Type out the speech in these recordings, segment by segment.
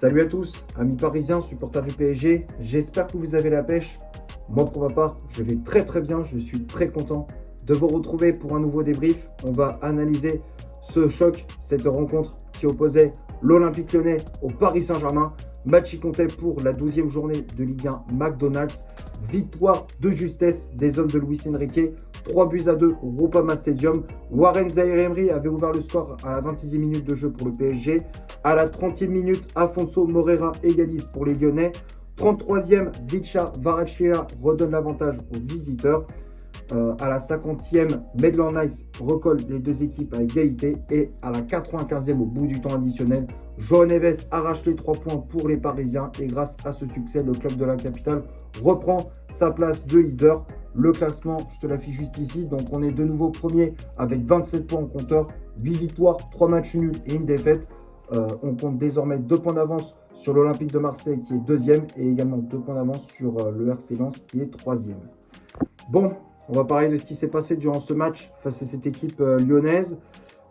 Salut à tous, amis parisiens, supporters du PSG, j'espère que vous avez la pêche. Moi pour ma part, je vais très bien, je suis très content de vous retrouver pour un nouveau débrief. On va analyser ce choc, cette rencontre qui opposait l'Olympique Lyonnais au Paris Saint-Germain. Match qui comptait pour la 12e journée de Ligue 1 McDonald's. Victoire de justesse des hommes de Luis Enrique. 3-2 au Groupama Stadium. Warren Zaïre-Emery avait ouvert le score à la 26e minute de jeu pour le PSG. À la 30e minute, Afonso Moreira égalise pour les Lyonnais. 33e, Vicha Kvaratskhelia redonne l'avantage aux visiteurs. À la 50e, Maitland-Niles recolle les deux équipes à égalité. Et à la 95e, au bout du temps additionnel, João Neves arrache les 3 points pour les Parisiens. Et grâce à ce succès, le club de la capitale reprend sa place de leader. Le classement, je te l'affiche juste ici. Donc on est de nouveau premier avec 27 points en compteur. 8 victoires, 3 matchs nuls et une défaite. On compte désormais 2 points d'avance sur l'Olympique de Marseille qui est 2e. Et également 2 points d'avance sur le RC Lens qui est 3e. Bon, on va parler de ce qui s'est passé durant ce match face à cette équipe lyonnaise.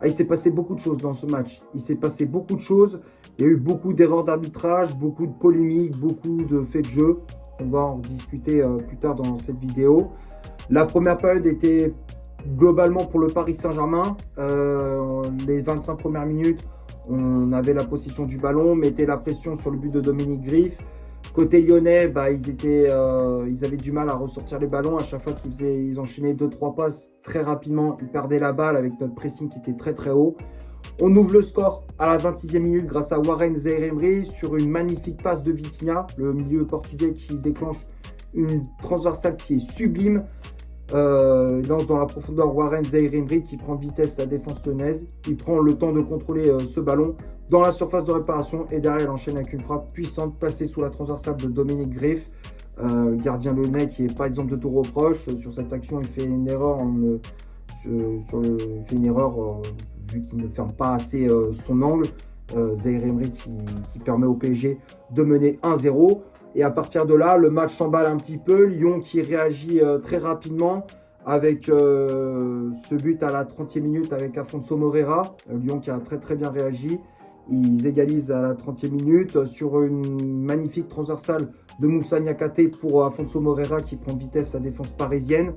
Il s'est passé beaucoup de choses dans ce match. Il s'est passé beaucoup de choses. Il y a eu beaucoup d'erreurs d'arbitrage, beaucoup de polémiques, beaucoup de faits de jeu. On va en discuter plus tard dans cette vidéo. La première période était globalement pour le Paris Saint-Germain. Les 25 premières minutes, on avait la possession du ballon, on mettait la pression sur le but de Dominique Griff. Côté lyonnais, ils avaient du mal à ressortir les ballons. À chaque fois qu'ils enchaînaient 2-3 passes très rapidement, ils perdaient la balle avec notre pressing qui était très haut. On ouvre le score à la 26e minute grâce à Warren Zaïre-Emery sur une magnifique passe de Vitinha, le milieu portugais qui déclenche une transversale qui est sublime. Il lance dans la profondeur Warren Zaïre-Emery qui prend de vitesse la défense lyonnaise. Il prend le temps de contrôler ce ballon dans la surface de réparation et derrière il enchaîne avec une frappe puissante placée sous la transversale de Dominique Griff. Le gardien lyonnais qui n'est pas exemple de tout reproche. Sur cette action, il fait une erreur, vu qu'il ne ferme pas assez son angle. Zaïre-Emery qui permet au PSG de mener 1-0. Et à partir de là, le match s'emballe un petit peu. Lyon qui réagit très rapidement avec ce but à la 30e minute avec Afonso Moreira. Lyon qui a très bien réagi. Ils égalisent à la 30e minute sur une magnifique transversale de Moussa Niakhaté pour Afonso Moreira qui prend de vitesse la défense parisienne.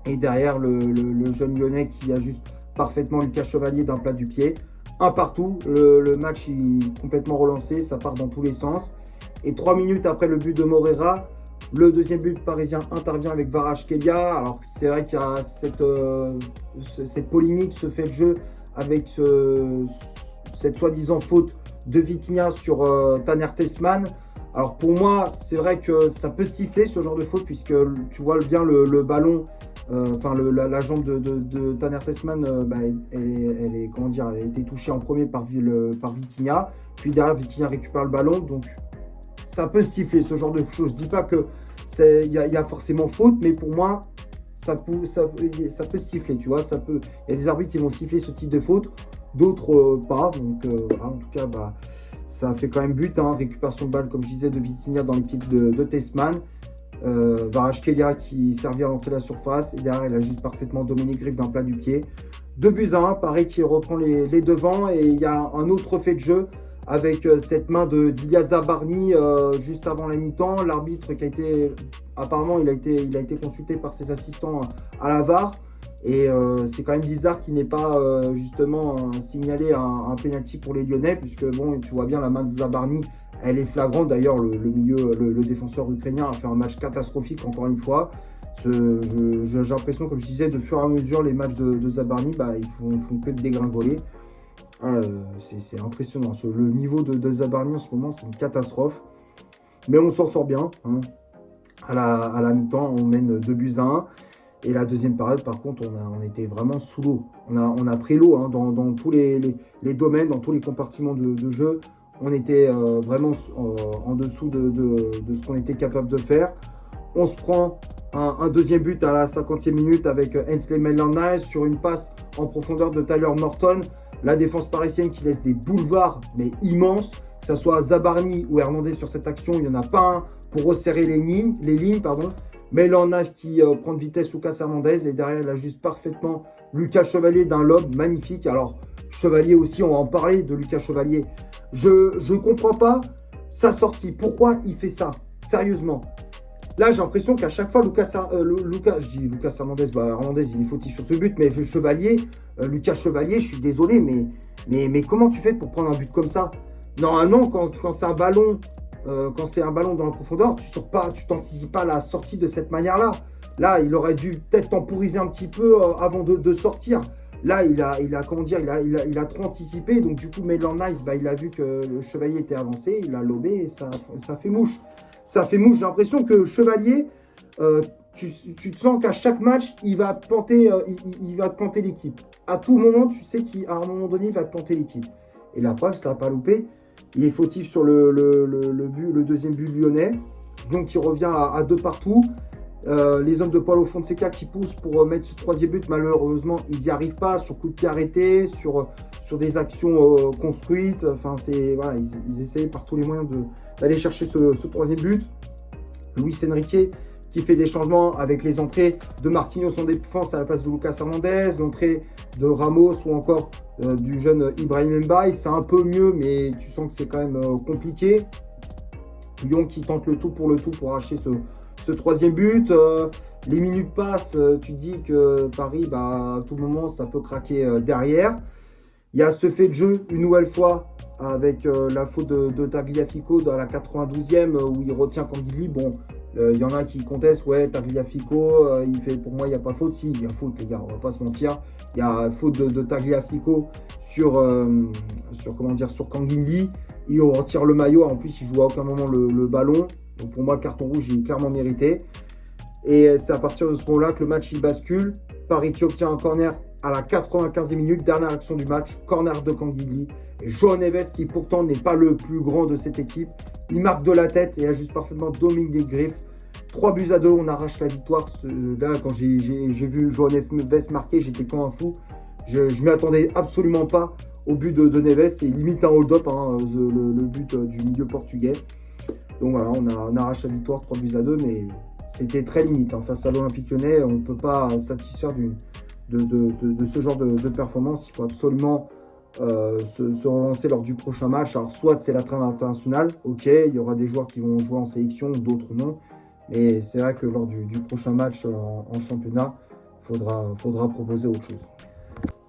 Et derrière, le jeune lyonnais qui ajuste parfaitement Lucas Chevalier d'un plat du pied. Un partout, le match est complètement relancé, ça part dans tous les sens. Et 3 minutes après le but de Moreira, le deuxième but parisien intervient avec Kvaratskhelia. Alors c'est vrai qu'il y a cette polémique, ce fait de jeu avec cette soi-disant faute de Vitinha sur Taner Telsman. Alors pour moi, c'est vrai que ça peut siffler ce genre de faute puisque tu vois bien le ballon, la jambe de Taner Telsman, elle a été touchée en premier par Vitinha. Puis derrière, Vitinha récupère le ballon. Donc ça peut siffler ce genre de choses. Je ne dis pas qu'il y a forcément faute, mais pour moi, ça peut siffler. Tu vois, il y a des arbitres qui vont siffler ce type de faute, d'autres pas. Donc voilà, en tout cas, ça fait quand même but. Récupération de balle, comme je disais, de Vitinha dans les pieds de Telsman. Kvaratskhelia qui servit à l'entrée de la surface. Et derrière, il ajuste parfaitement Dominique Griff d'un plat du pied. 2-1, pareil, qui reprend les devants. Et il y a un autre fait de jeu avec cette main d'Ilya Zabarny juste avant la mi-temps. L'arbitre qui a été, apparemment, il a été consulté par ses assistants à la VAR. Et c'est quand même bizarre qu'il n'ait pas justement signalé un penalty pour les Lyonnais, puisque bon, tu vois bien la main de Zabarny, elle est flagrante. D'ailleurs, le défenseur ukrainien a fait un match catastrophique encore une fois. J'ai l'impression, comme je disais, de fur et à mesure, les matchs de Zabarny, ils font que de dégringoler. C'est impressionnant. Le niveau de Zabarny en ce moment, c'est une catastrophe. Mais on s'en sort bien. À la mi-temps, on mène 2-1. Et la deuxième période, par contre, on était vraiment sous l'eau. On a pris l'eau dans tous les domaines, dans tous les compartiments de jeu. On était vraiment en dessous de ce qu'on était capable de faire. On se prend un deuxième but à la 50e minute avec Ainsley Maitland-Niles sur une passe en profondeur de Tyler Morton. La défense parisienne qui laisse des boulevards, mais immenses. Que ce soit Zabarny ou Hernandez sur cette action, il n'y en a pas un pour resserrer les lignes. Maitland-Niles qui prend de vitesse Lucas Hernandez. Et derrière, il ajuste parfaitement Lucas Chevalier d'un lob magnifique. Alors, Chevalier aussi, on va en parler de Lucas Chevalier. Je ne comprends pas sa sortie. Pourquoi il fait ça? Sérieusement. Là, j'ai l'impression qu'à chaque fois, Lucas Hernandez, Hernandez, il est fautif sur ce but, mais Chevalier, Lucas Chevalier, je suis désolé, mais comment tu fais pour prendre un but comme ça? Normalement, quand c'est un ballon, dans la profondeur, tu sors pas, tu t'anticipes pas la sortie de cette manière-là. Là, il aurait dû peut-être temporiser un petit peu avant de sortir. Là, il a trop anticipé. Donc, du coup, Maitland Nice, il a vu que le Chevalier était avancé, il a lobé et ça fait mouche. Ça fait mouche. J'ai l'impression que Chevalier, tu te sens qu'à chaque match, il va te planter, il va te planter l'équipe. À tout moment, tu sais qu'à un moment donné, il va te planter l'équipe. Et la preuve, ça n'a pas loupé. Il est fautif sur le deuxième but lyonnais. Donc, il revient à deux partout. Les hommes de Paulo Fonseca qui poussent pour mettre ce troisième but, malheureusement, ils n'y arrivent pas sur coup de pied arrêté, sur des actions construites. Enfin, voilà, ils essayent par tous les moyens d'aller chercher ce troisième but. Luis Enrique qui fait des changements avec les entrées de Marquinhos en défense à la place de Lucas Hernandez, l'entrée de Ramos ou encore du jeune Ibrahim Mbaye. C'est un peu mieux, mais tu sens que c'est quand même compliqué. Lyon qui tente le tout pour arracher ce troisième but. Les minutes passent, tu te dis que Paris, à tout moment, ça peut craquer derrière. Il y a ce fait de jeu, une nouvelle fois, avec la faute de Tagliafico dans la 92e, où il retient Canguilly. Bon, il y en a qui contestent, ouais, Tagliafico, pour moi, il n'y a pas faute. Si, il y a faute, les gars, on va pas se mentir. Il y a faute de Tagliafico sur Canguilly. Il retire le maillot, en plus, il joue à aucun moment le ballon. Donc pour moi, le carton rouge, il est clairement mérité. Et c'est à partir de ce moment-là que le match il bascule. Paris qui obtient un corner à la 95e minute, dernière action du match, corner de Canguilly. Et João Neves, qui pourtant n'est pas le plus grand de cette équipe, il marque de la tête et ajuste parfaitement Dominique Griff. 3-2, on arrache la victoire. Là, quand j'ai vu João Neves marquer, j'étais comme un fou. Je ne m'y attendais absolument pas au but de Neves. C'est limite un hold-up, le but du milieu portugais. Donc voilà, on arrache la victoire 3-2, mais c'était très limite. Face à l'Olympique Lyonnais, on ne peut pas satisfaire de ce genre de performance. Il faut absolument se relancer lors du prochain match. Alors soit c'est la trêve internationale, ok, il y aura des joueurs qui vont jouer en sélection, d'autres non. Mais c'est vrai que lors du prochain match en championnat, il faudra proposer autre chose.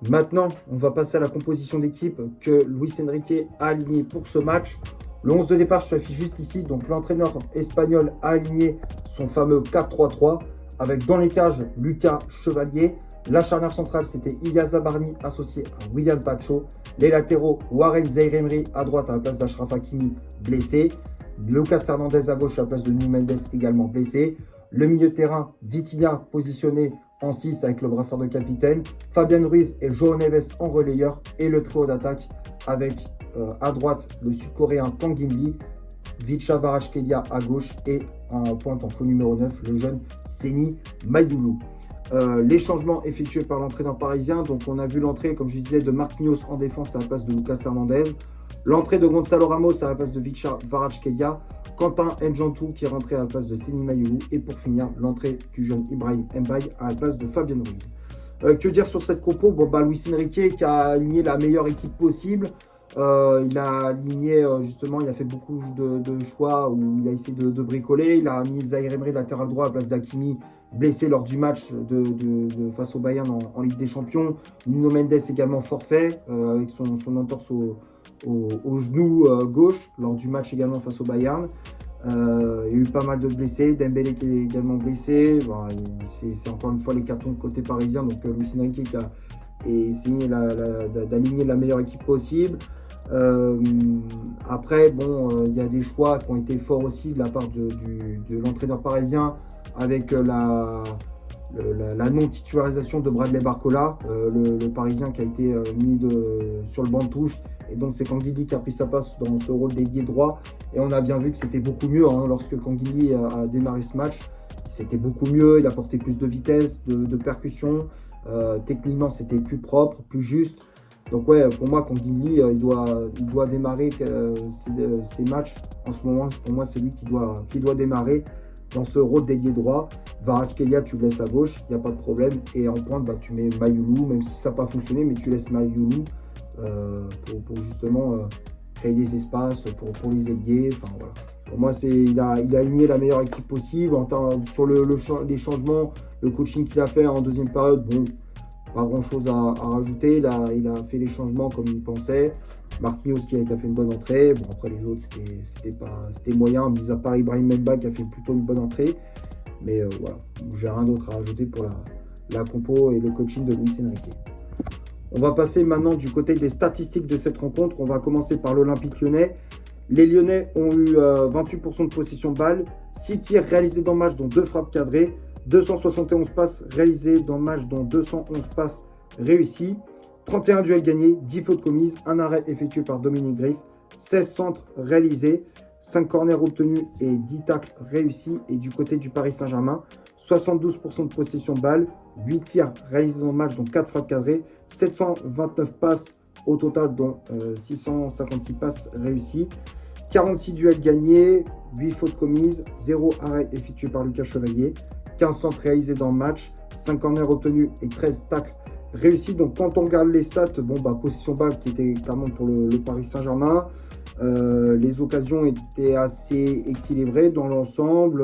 Maintenant, on va passer à la composition d'équipe que Luis Enrique a alignée pour ce match. Le 11 de départ s'affiche juste ici. Donc l'entraîneur espagnol a aligné son fameux 4-3-3 avec dans les cages Lucas Chevalier. La charnière centrale, c'était Ilya Zabarni associé à William Pacho. Les latéraux, Warren Zaïre-Emery à droite à la place d'Achraf Hakimi, blessé. Lucas Hernandez à gauche à la place de Nuno Mendes, également blessé. Le milieu de terrain, Vitinha positionné en 6 avec le brassard de capitaine. Fabian Ruiz et João Neves en relayeur. Et le trio d'attaque avec à droite le sud-coréen Kang In-lee, Vicha Kvaratskhelia à gauche et en pointe en faux numéro 9, le jeune Seny Mayulu. Les changements effectués par l'entraîneur parisien, donc on a vu l'entrée, comme je disais, de Marquinhos en défense à la place de Lucas Hernandez, l'entrée de Gonzalo Ramos à la place de Vicha Kvaratskhelia, Quentin N'Djantou qui est rentré à la place de Seny Mayulu et pour finir l'entrée du jeune Ibrahim Mbaye à la place de Fabian Ruiz. Que dire sur cette compo? Luis Enrique qui a aligné la meilleure équipe possible. Il a aligné, justement, il a fait beaucoup de choix où il a essayé de bricoler. Il a mis Zaïre-Emery latéral droit à la place d'Hakimi, blessé lors du match face au Bayern en Ligue des Champions. Nuno Mendes également forfait avec son entorse au genou gauche lors du match également face au Bayern. Il y a eu pas mal de blessés. Dembélé qui est également blessé. C'est encore une fois les cartons côté parisien. Donc Luis Enrique qui a essayé d'aligner la meilleure équipe possible. Après, il y a des choix qui ont été forts aussi de la part de l'entraîneur parisien avec la non-titularisation de Bradley Barcola, le parisien qui a été mis sur le banc de touche. Et donc c'est Canguilly qui a pris sa place dans ce rôle d'ailier droit. Et on a bien vu que c'était beaucoup mieux lorsque Canguilly a démarré ce match. C'était beaucoup mieux, il apportait plus de vitesse, de percussion. Techniquement, c'était plus propre, plus juste. Donc ouais, pour moi, Canguilly, il doit démarrer ces matchs. En ce moment, pour moi, c'est lui qui doit démarrer. dans ce rôle d'ailier droit. Kvaratskhelia, tu le laisses à gauche, il n'y a pas de problème. Et en pointe, bah, tu mets Mayoulou, même si ça n'a pas fonctionné, mais tu laisses Mayoulou pour justement créer des espaces pour les ailiers. Enfin, voilà. Pour moi, il a aligné la meilleure équipe possible. Sur les changements, le coaching qu'il a fait en deuxième période, bon, pas grand-chose à rajouter. Il a fait les changements comme il pensait. Marquinhos qui a fait une bonne entrée. Bon, après les autres, c'était moyen, mis à part Ibrahim Mbak qui a fait plutôt une bonne entrée. Mais voilà, j'ai rien d'autre à rajouter pour la compo et le coaching de Luis Enrique. On va passer maintenant du côté des statistiques de cette rencontre. On va commencer par l'Olympique Lyonnais. Les Lyonnais ont eu 28% de possession de balle, 6 tirs réalisés dans le match, dont 2 frappes cadrées, 271 passes réalisées dans le match, dont 211 passes réussies, 31 duels gagnés, 10 fautes commises, un arrêt effectué par Dominique Griff, 16 centres réalisés, 5 corners obtenus et 10 tacles réussis. Et du côté du Paris Saint-Germain, 72% de possession de balle, 8 tirs réalisés dans le match, dont 4 frappes cadrées, 729 passes au total, dont 656 passes réussies, 46 duels gagnés, 8 fautes commises, 0 arrêt effectué par Lucas Chevalier, 15 centres réalisés dans le match, 5 corners obtenus et 13 tacles réussis. Donc quand on regarde les stats, bon, bah, possession balle qui était clairement pour le Paris Saint-Germain. Les occasions étaient assez équilibrées dans l'ensemble.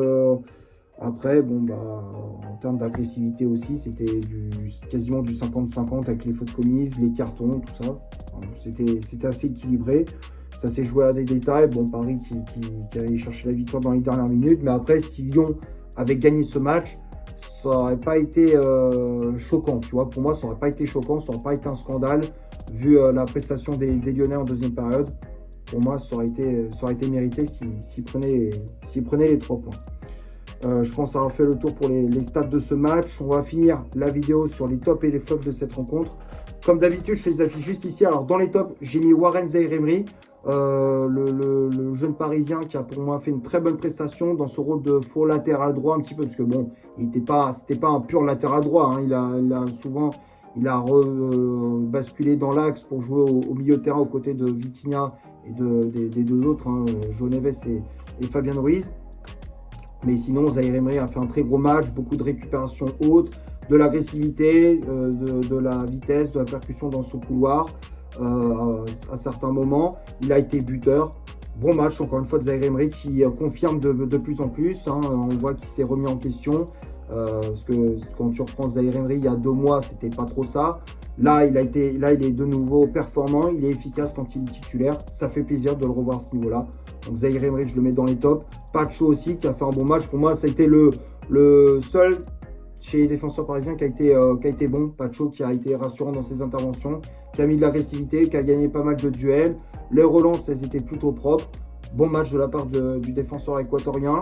Après, bon, bah, en termes d'agressivité aussi, c'était quasiment du 50-50 avec les fautes commises, les cartons, tout ça. C'était assez équilibré. Ça s'est joué à des détails. Bon, Paris qui allait chercher la victoire dans les dernières minutes. Mais après, si Lyon avait gagné ce match, ça n'aurait pas été choquant. Tu vois, pour moi, ça n'aurait pas été choquant. Ça n'aurait pas été un scandale vu la prestation des Lyonnais en deuxième période. Pour moi, ça aurait été mérité s'ils prenaient les 3 points. Je pense avoir fait le tour pour les stats de ce match. On va finir la vidéo sur les tops et les flops de cette rencontre. Comme d'habitude, je fais les affiches juste ici. Alors, dans les tops, j'ai mis Warren Zaïre-Emery, le jeune Parisien qui a pour moi fait une très bonne prestation dans ce rôle de faux latéral droit un petit peu. Parce que bon, c'était pas un pur latéral droit. Hein. Il a basculé dans l'axe pour jouer au milieu de terrain aux côtés de Vitinha et des deux autres, hein, João Neves et Fabien Ruiz. Mais sinon, Zaïre-Emery a fait un très gros match, beaucoup de récupération haute, de l'agressivité, de la vitesse, de la percussion dans son couloir. À certains moments, il a été buteur. Bon match, encore une fois, de Zaïre-Emery qui confirme de plus en plus. Hein. On voit qu'il s'est remis en question. Parce que quand tu reprends Zaïre-Emery il y a 2 mois, c'était pas trop ça. Là, il est de nouveau performant, il est efficace quand il est titulaire. Ça fait plaisir de le revoir à ce niveau-là. Donc Zaïre-Emery, je le mets dans les tops. Pacho aussi, qui a fait un bon match. Pour moi, ça a été le seul chez les défenseurs parisiens qui a été bon. Pacho qui a été rassurant dans ses interventions, qui a mis de l'agressivité, qui a gagné pas mal de duels. Les relances, elles étaient plutôt propres. Bon match de la part du défenseur équatorien.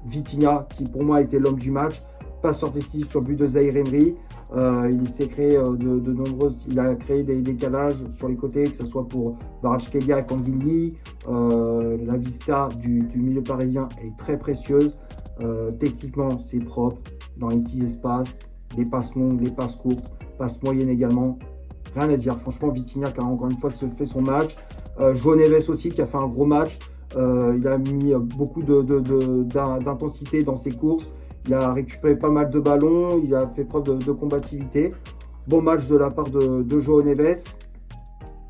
Vitinha, qui pour moi a été l'homme du match. Passeur décisif sur le but de Zaïre-Emery. Il s'est créé il a créé des décalages sur les côtés, que ce soit pour Kvaratskhelia et Kanguinli. La vista du milieu parisien est très précieuse. Techniquement, c'est propre dans les petits espaces, les passes longues, les passes courtes, passes moyennes également. Rien à dire. Franchement, Vitinha qui a encore une fois fait son match. João Neves aussi qui a fait un gros match. Il a mis beaucoup d'intensité dans ses courses. Il a récupéré pas mal de ballons, il a fait preuve de combativité. Bon match de la part de João Neves.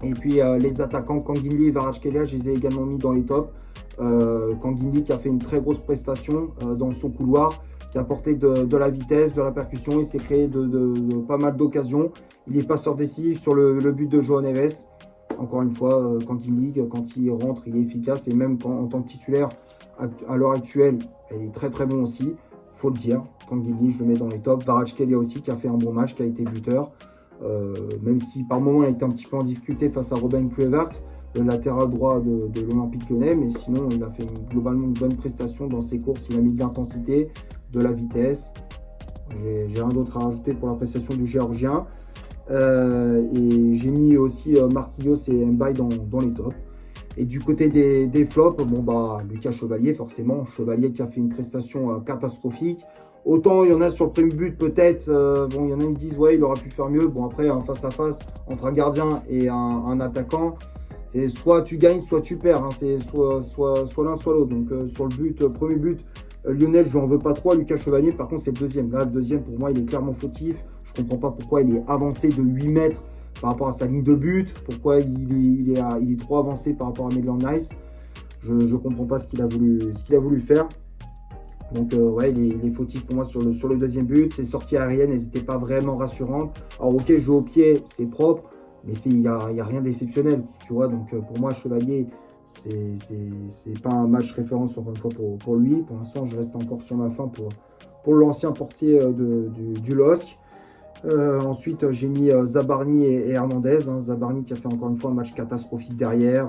Et puis les attaquants Kanguinli et Kvaratskhelia, je les ai également mis dans les tops. Kanguinli qui a fait une très grosse prestation dans son couloir, qui a apporté de la vitesse, de la percussion. Il s'est créé de pas mal d'occasions. Il est passeur décisif sur le but de João Neves. Encore une fois, Kanguinli, quand il rentre, il est efficace. Et même en tant que titulaire, à l'heure actuelle, il est très très bon aussi. Faut le dire, Kanguinli, je le mets dans les tops. Kvaratskhelia aussi, qui a fait un bon match, qui a été buteur. Même si par moment, il a été un petit peu en difficulté face à Robin Kluivert, le latéral droit de l'Olympique Lyonnais. Mais sinon, il a fait globalement une bonne prestation dans ses courses. Il a mis de l'intensité, de la vitesse. J'ai rien d'autre à rajouter pour la prestation du Géorgien. Et j'ai mis aussi Marquinhos et Mbaye dans les tops. Et du côté des flops, bon bah Lucas Chevalier, forcément. Chevalier qui a fait une prestation catastrophique. Autant il y en a sur le premier but peut-être, bon il y en a qui disent ouais il aurait pu faire mieux. Bon après un face à face entre un gardien et un attaquant, c'est soit tu gagnes soit tu perds. Hein. C'est soit l'un soit l'autre. Donc sur le but, premier but, Lionel, je lui en veux pas trop. Lucas Chevalier, par contre, c'est le deuxième. Là, le deuxième, pour moi, il est clairement fautif. Je comprends pas pourquoi il est avancé de 8 mètres par rapport à sa ligne de but. Pourquoi il est trop avancé par rapport à Maitland Nice. Je ne comprends pas ce qu'il a voulu faire. Donc, ouais, il est fautif pour moi sur le deuxième but. Ses sorties aériennes, elles n'étaient pas vraiment rassurantes. Alors, ok, jouer au pied, c'est propre. Mais il n'y a rien d'exceptionnel, tu vois. Donc, pour moi, Chevalier, c'est pas un match référence, encore une fois, pour lui. Pour l'instant, je reste encore sur ma fin pour l'ancien portier du LOSC. Ensuite, j'ai mis Zabarni et Hernandez. Hein. Zabarni qui a fait encore une fois un match catastrophique derrière.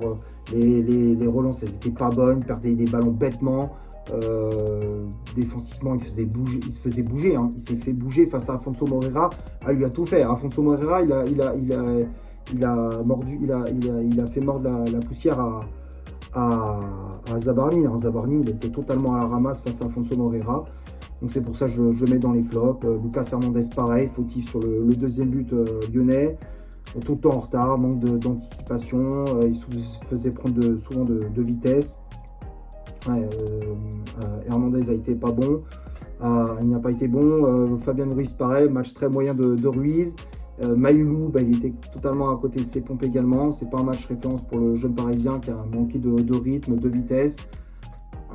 Les relances, elles n'étaient pas bonnes. Perdait des ballons bêtement. Défensivement, il se faisait bouger. Hein. Il s'est fait bouger face à Afonso Moreira. Ah, il lui a tout fait. Afonso Moreira, il a fait mordre la poussière à Zabarni. Hein. Zabarni, il était totalement à la ramasse face à Afonso Moreira. Donc c'est pour ça que je le mets dans les flops. Lucas Hernandez, pareil, fautif sur le deuxième but lyonnais. Tout le temps en retard, manque d'anticipation. Il se faisait prendre souvent de vitesse. Ouais, Hernandez a été pas bon. Il n'a pas été bon. Fabien Ruiz, pareil, match très moyen de Ruiz. Maïlou, il était totalement à côté de ses pompes également. C'est pas un match référence pour le jeune parisien qui a manqué de rythme, de vitesse.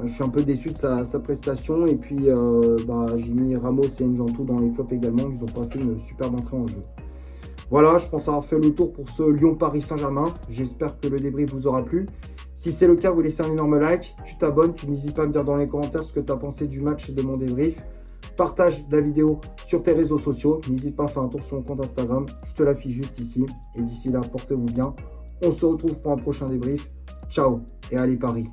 Je suis un peu déçu de sa prestation. Et puis, j'ai mis Ramos et Njantou dans les flops également. Ils n'ont pas fait une superbe entrée en jeu. Voilà, je pense avoir fait le tour pour ce Lyon-Paris Saint-Germain. J'espère que le débrief vous aura plu. Si c'est le cas, vous laissez un énorme like. Tu t'abonnes. Tu n'hésites pas à me dire dans les commentaires ce que tu as pensé du match et de mon débrief. Partage la vidéo sur tes réseaux sociaux. N'hésite pas à faire un tour sur mon compte Instagram. Je te l'affiche juste ici. Et d'ici là, portez-vous bien. On se retrouve pour un prochain débrief. Ciao et allez Paris.